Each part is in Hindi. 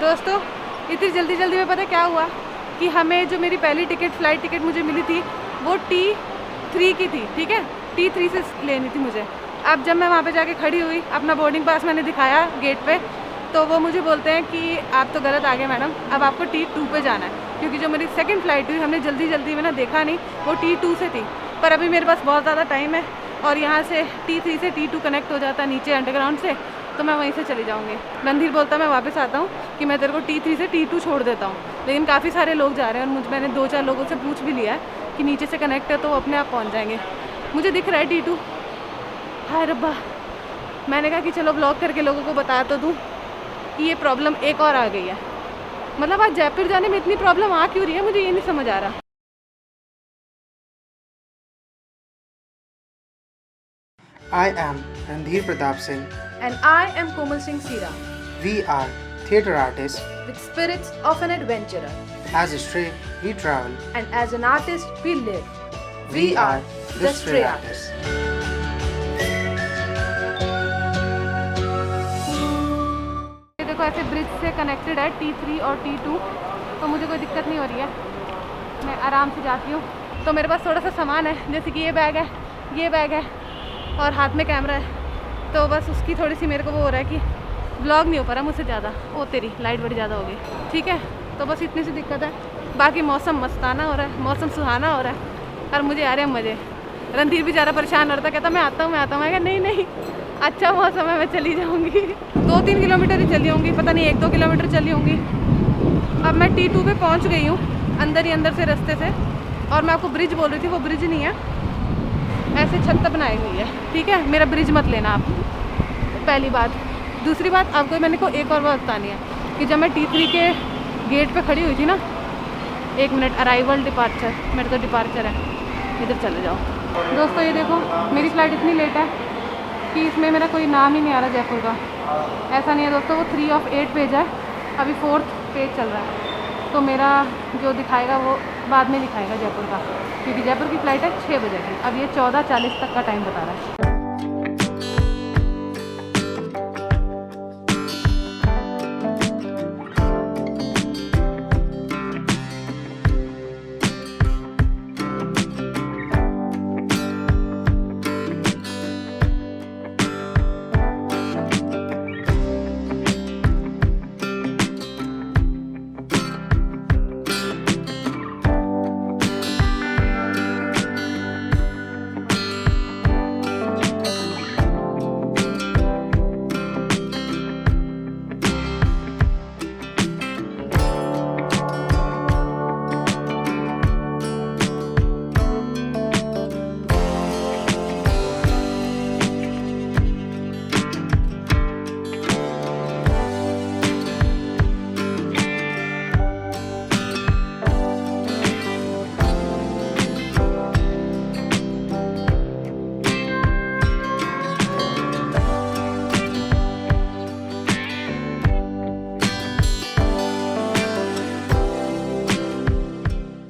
दोस्तों इतनी जल्दी जल्दी में पता है क्या हुआ कि हमें जो मेरी पहली टिकट फ्लाइट टिकट मुझे मिली थी वो T3 की थी, ठीक है, T3 से लेनी थी मुझे। अब जब मैं वहाँ पे जाके खड़ी हुई, अपना बोर्डिंग पास मैंने दिखाया गेट पे, तो वो मुझे बोलते हैं कि आप तो गलत आ गए मैडम, अब आपको T2 पे जाना है, क्योंकि जो मेरी सेकंड फ़्लाइट हुई हमने जल्दी जल्दी में ना देखा नहीं, वो T2 से थी। पर अभी मेरे पास बहुत ज़्यादा टाइम है और यहाँ से T3 से T2 कनेक्ट हो जाता है नीचे अंडरग्राउंड से, तो मैं वहीं से चली जाऊँगी। रणधीर बोलता मैं वापस आता हूँ कि मैं तेरे को T3 से T2 छोड़ देता हूँ, लेकिन काफ़ी सारे लोग जा रहे हैं और मैंने 2-4 लोगों से पूछ भी लिया है कि नीचे से कनेक्ट है तो वो अपने आप पहुँच जाएंगे। मुझे दिख रहा है T2। हाय रब्बा, मैंने कहा कि चलो ब्लॉग करके लोगों को बता तो दूँ कि ये प्रॉब्लम एक और आ गई है। मतलब आज जयपुर जाने में इतनी प्रॉब्लम आ क्यों रही है, मुझे ये नहीं समझ आ रहा। I am Randhir Pratap Singh. And I am Komal Singh Sira, We are theatre artists. with spirits of an adventurer. As a stray, we travel. And as an artist, we live. We are the stray artists. ये देखो ऐसे ब्रिज से कनेक्टेड है T3 और T2, तो मुझे कोई दिक्कत नहीं हो रही है, मैं आराम से जाती हूँ। तो मेरे पास थोड़ा सा सामान है, जैसे कि ये बैग है और हाथ में कैमरा है, तो बस उसकी थोड़ी सी मेरे को वो हो रहा है कि ब्लॉग नहीं हो पा रहा मुझसे ज़्यादा। ओ तेरी लाइट बड़ी ज़्यादा हो गई, ठीक है, तो बस इतनी सी दिक्कत है। बाकी मौसम मस्ताना हो रहा है, मौसम सुहाना हो रहा है और मुझे आ रहे हैं मज़े। रणधीर भी ज़्यादा परेशान हो रहा था, कहता मैं आता हूँ मैं कहा नहीं अच्छा मौसम है, मैं चली जाऊँगी। 2-3 किलोमीटर ही चली होंगी, पता नहीं 1-2 किलोमीटर चली होंगी। अब मैं T2 पे पहुँच गई हूँ, अंदर ही अंदर से रास्ते से, और मैं आपको ब्रिज बोल रही थी, वो ब्रिज नहीं है, ऐसे छत बनाई हुई है, ठीक है। मेरा ब्रिज मत लेना आप, पहली बात। दूसरी बात, आपको मैंने को एक और बात बतानी है कि जब मैं T3 के गेट पे खड़ी हुई थी ना, 1 मिनट, अराइवल डिपार्चर, मेरा तो डिपार्चर है, इधर चले जाओ। दोस्तों ये देखो मेरी फ़्लाइट इतनी लेट है कि इसमें मेरा कोई नाम ही नहीं आ रहा जयपुर का। ऐसा नहीं है दोस्तों, वो 3 of 8 पेज है, अभी 4th पेज चल रहा है, तो मेरा जो दिखाएगा वो बाद में दिखाएगा जयपुर का, क्योंकि जयपुर की फ़्लाइट है 6 बजे की। अब ये 14:40 तक का टाइम बता रहा है।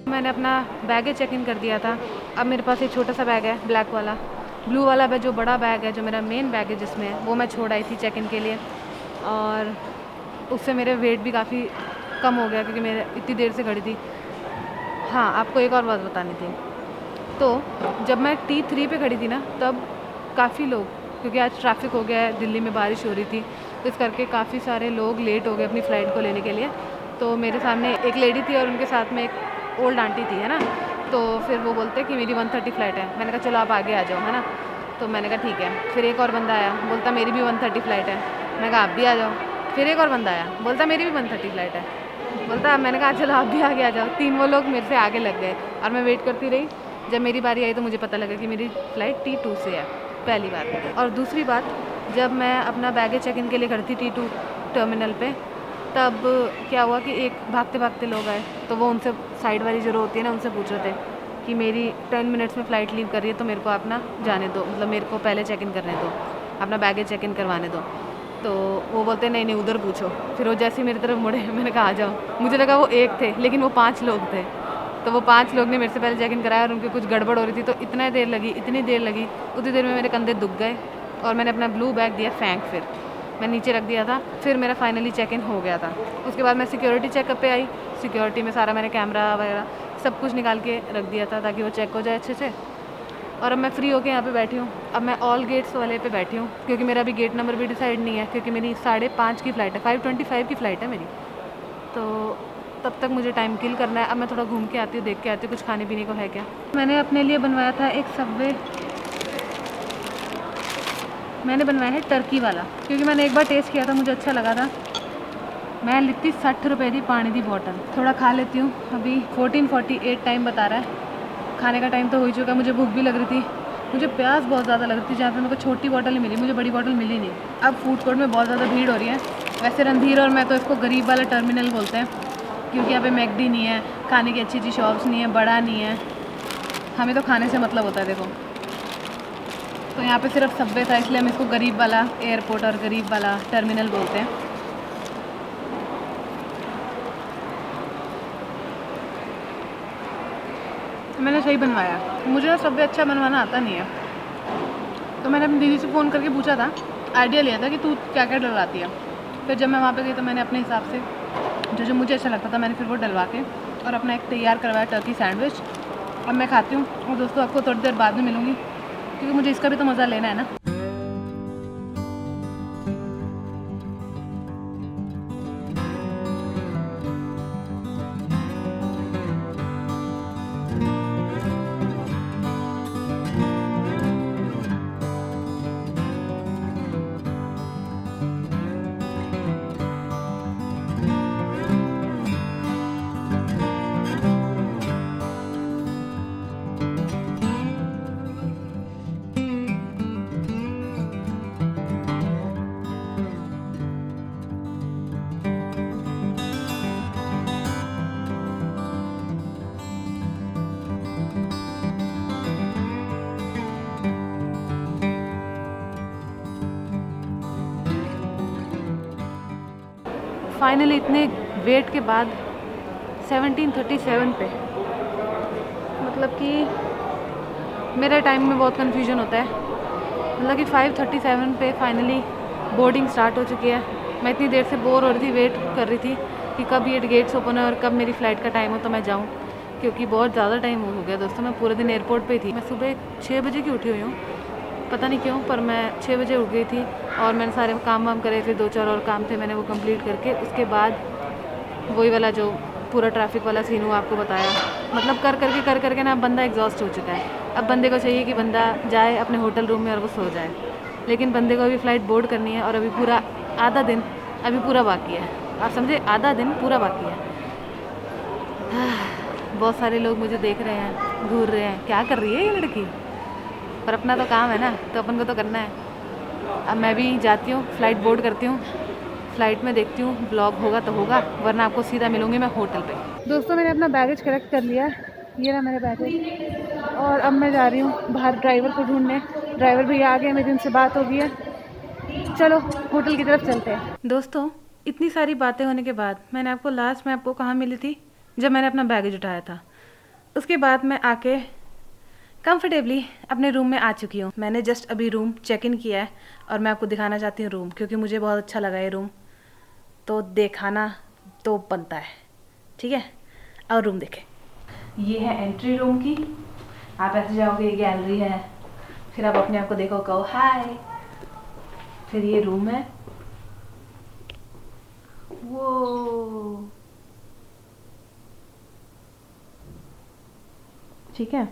मैंने अपना बैगेज चेक इन कर दिया था। अब मेरे पास एक छोटा सा बैग है, ब्लैक वाला, ब्लू वाला जो बड़ा बैग है, जो मेरा मेन बैग है जिसमें है, वो मैं छोड़ आई थी चेक इन के लिए, और उससे मेरे वेट भी काफ़ी कम हो गया क्योंकि मेरे इतनी देर से खड़ी थी। हाँ, आपको एक और बात बतानी थी। तो जब मैं T3 पे खड़ी थी ना, तब काफ़ी लोग, क्योंकि आज ट्रैफिक हो गया है, दिल्ली में बारिश हो रही थी, तो इस करके काफ़ी सारे लोग लेट हो गए अपनी फ़्लाइट को लेने के लिए। तो मेरे सामने एक लेडी थी और उनके साथ में एक ओल्ड आंटी थी, है ना, तो फिर वो बोलते कि मेरी 1:30 फ़्लाइट है। मैंने कहा चलो आप आगे आ जाओ, है ना, तो मैंने कहा ठीक है। फिर एक और बंदा आया, बोलता मेरी भी 1:30 फ़्लाइट है। मैंने कहा आप भी आ जाओ। फिर एक और बंदा आया, बोलता मेरी भी 1:30 फ़्लाइट है। बोलता मैंने कहा चलो आप भी आगे आ जाओ। 3 वो लोग मेरे से आगे लग गए और मैं वेट करती रही। जब मेरी बारी आई तो मुझे पता लगा कि मेरी फ़्लाइट T2 से है, पहली बात। और दूसरी बात, जब मैं अपना बैगेज चेक इन के लिए खड़ी थी T2 टर्मिनल पे, तब क्या हुआ कि एक भागते भागते लोग आए, तो वो उनसे साइड वाली जो रो होती है ना, उनसे पूछ रहे थे कि मेरी 10 मिनट्स में फ़्लाइट लीव कर रही है, तो मेरे को अपना जाने दो, मतलब मेरे को पहले चेक इन करने दो, अपना बैगेज चेक इन करवाने दो। तो वो बोलते नहीं उधर पूछो। फिर वो जैसे ही मेरी तरफ मुड़े, मैंने कहा आ जाओ। मुझे लगा वो एक थे, लेकिन वो 5 लोग थे। तो वो 5 लोग ने मेरे से पहले चेक इन कराया और उनकी कुछ गड़बड़ हो रही थी, तो इतनी देर लगी, उतनी देर में मेरे कंधे दुख गए और मैंने अपना ब्लू बैग दिया फेंक। फिर मैं नीचे रख दिया था। फिर मेरा फाइनली चेक इन हो गया था। उसके बाद मैं सिक्योरिटी चेकअप पे आई। सिक्योरिटी में सारा मैंने कैमरा वगैरह सब कुछ निकाल के रख दिया था ताकि वो चेक हो जाए अच्छे से। और अब मैं फ्री होकर यहाँ पे बैठी हूँ। अब मैं ऑल गेट्स वाले पे बैठी हूँ क्योंकि मेरा अभी गेट नंबर भी डिसाइड नहीं है, क्योंकि मेरी 5:30 की फ़्लाइट है, 5:25 की फ़्लाइट है मेरी। तो तब तक मुझे टाइम किल करना है। अब मैं थोड़ा घूम के आती हूँ, देख के आती हूँ कुछ खाने पीने को है क्या। मैंने अपने लिए बनवाया था एक सबवे, मैंने बनवाया है टर्की वाला, क्योंकि मैंने एक बार टेस्ट किया था, मुझे अच्छा लगा था। मैं लेती 60 रुपये की पानी की बॉटल। थोड़ा खा लेती हूँ। अभी 14:48 टाइम बता रहा है, खाने का टाइम तो हो ही चुका है। मुझे भूख भी लग रही थी, मुझे प्यास बहुत ज़्यादा लग रही थी, जहाँ पे मेरे को छोटी बॉटल ही मिली, मुझे बड़ी बॉटल मिली नहीं। अब फूड कोर्ट में बहुत ज़्यादा भीड़ हो रही है। वैसे रणधीर और मैं तो इसको गरीब वाला टर्मिनल बोलते हैं, क्योंकि यहाँ पे मैकडी नहीं है, खाने की अच्छी अच्छी शॉप्स नहीं है, बड़ा नहीं है। हमें तो खाने से मतलब होता है। देखो, तो यहाँ पे सिर्फ सबवे था, इसलिए हम इसको गरीब वाला एयरपोर्ट और गरीब वाला टर्मिनल बोलते हैं। मैंने सही बनवाया। मुझे ना सबवे अच्छा बनवाना आता नहीं है, तो मैंने अपनी दीदी से फ़ोन करके पूछा था, आइडिया लिया था कि तू क्या क्या डलवाती है। फिर जब मैं वहाँ पे गई तो मैंने अपने हिसाब से जो जो मुझे अच्छा लगता था मैंने फिर वो डलवा के और अपना एक तैयार करवाया टर्की सैंडविच। अब मैं खाती हूँ और दोस्तों आपको थोड़ी देर बाद में मिलूँगी, क्योंकि मुझे इसका भी तो मज़ा लेना है ना। फाइनली इतने वेट के बाद 17:37 पे, मतलब कि मेरे टाइम में बहुत कन्फ्यूजन होता है। मतलब कि 5:37 पे फाइनली बोर्डिंग स्टार्ट हो चुकी है। मैं इतनी देर से बोर हो रही थी, वेट कर रही थी कि कब ये गेट्स ओपन है और कब मेरी फ़्लाइट का टाइम हो तो मैं जाऊँ, क्योंकि बहुत ज़्यादा टाइम हो गया दोस्तों। मैं पूरे दिन एयरपोर्ट पे थी। मैं सुबह 6 बजे की उठी हुई हूँ, पता नहीं क्यों, पर मैं 6 बजे उठ गई थी और मैंने सारे काम वाम करे। फिर 2-4 और काम थे, मैंने वो कंप्लीट करके उसके बाद वही वाला जो पूरा ट्रैफिक वाला सीन हुआ आपको बताया। मतलब कर करके ना बंदा एग्जॉस्ट हो चुका है। अब बंदे को चाहिए कि बंदा जाए अपने होटल रूम में और वो सो जाए, लेकिन बंदे को अभी फ़्लाइट बोर्ड करनी है और अभी पूरा आधा दिन अभी पूरा बाकी है। आप समझे, आधा दिन पूरा बाकी है। बहुत सारे लोग मुझे देख रहे हैं, घूर रहे हैं, क्या कर रही है ये लड़की, पर अपना तो काम है ना, तो अपन को तो करना है। अब मैं भी जाती हूँ, फ़्लाइट बोर्ड करती हूँ, फ़्लाइट में देखती हूँ, ब्लॉग होगा तो होगा, वरना आपको सीधा मिलूँगी मैं होटल पे। दोस्तों मैंने अपना बैगेज कलेक्ट कर लिया, ये रहा मेरा बैगेज, और अब मैं जा रही हूँ बाहर ड्राइवर को ढूंढने। ड्राइवर भी आ गए, मेरी उनसे बात हो गई है, चलो होटल की तरफ चलते हैं। दोस्तों इतनी सारी बातें होने के बाद मैंने आपको लास्ट में आपको कहाँ मिली थी, जब मैंने अपना बैगेज उठाया था। उसके बाद मैं आके कंफर्टेबली अपने रूम में आ चुकी हूँ। मैंने जस्ट अभी रूम चेक इन किया है और मैं आपको दिखाना चाहती हूँ रूम, क्योंकि मुझे बहुत अच्छा लगा ये रूम, तो दिखाना तो बनता है, ठीक है। और रूम देखें, ये है एंट्री रूम की। आप ऐसे जाओगे, ये गैलरी है, फिर आप अपने आप को देखो, कहो हाय, फिर ये रूम है। वो ठीक है,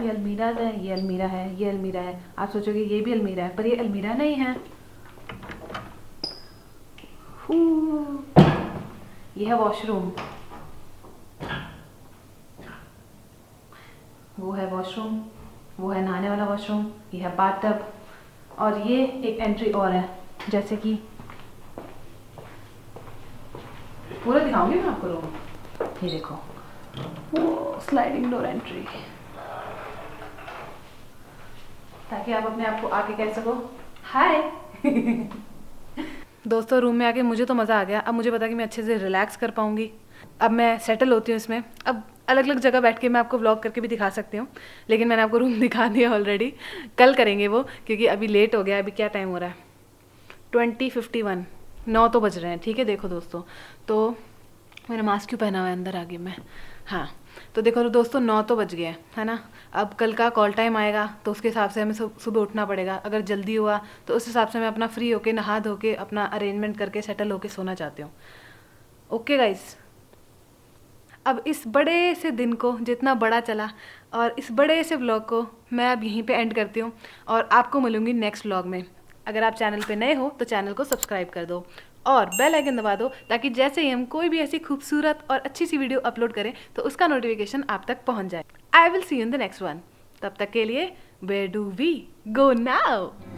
ये अलमीरा है, ये अलमीरा है, ये अलमीरा है। आप सोचोगे ये भी अलमीरा है, पर ये अलमीरा नहीं है। ये है वॉशरूम, वो है वॉशरूम, वो है नहाने वाला वॉशरूम, ये है बाथटब, और ये एक एंट्री और है, जैसे कि पूरा दिखाऊंगी मैं आपको रूम। ये देखो, वो स्लाइडिंग डोर एंट्री, ताकि आप अपने आप को आके कह सको हाय। दोस्तों रूम में आके मुझे तो मज़ा आ गया। अब मुझे पता कि मैं अच्छे से रिलैक्स कर पाऊँगी। अब मैं सेटल होती हूँ इसमें। अब अलग अलग जगह बैठ के मैं आपको व्लॉग करके भी दिखा सकती हूँ, लेकिन मैंने आपको रूम दिखा दिया ऑलरेडी। कल करेंगे वो, क्योंकि अभी लेट हो गया। अभी क्या टाइम हो रहा है, 20:51, 9 तो बज रहे हैं, ठीक है। देखो दोस्तों, तो मैंने मास्क क्यों पहना हुआ है, अंदर आ गई मैं। हाँ, तो देखो दोस्तों 9 तो बज गए है ना। अब कल का कॉल टाइम आएगा तो उसके हिसाब से हमें सुबह उठना पड़ेगा। अगर जल्दी हुआ तो उस हिसाब से मैं अपना फ्री होके नहा धो के अपना अरेंजमेंट करके सेटल होके सोना चाहती हूँ। ओके गाइस, अब इस बड़े से दिन को, जितना बड़ा चला, और इस बड़े से व्लॉग को मैं अब यहीं पे एंड करती हूँ और आपको मिलूंगी नेक्स्ट व्लॉग में। अगर आप चैनल पे नए हो तो चैनल को सब्सक्राइब कर दो और बेल आइकन दबा दो, ताकि जैसे ही हम कोई भी ऐसी खूबसूरत और अच्छी सी वीडियो अपलोड करें तो उसका नोटिफिकेशन आप तक पहुँच जाए। I will see you in the next one. तब तक के लिए, where do we go now?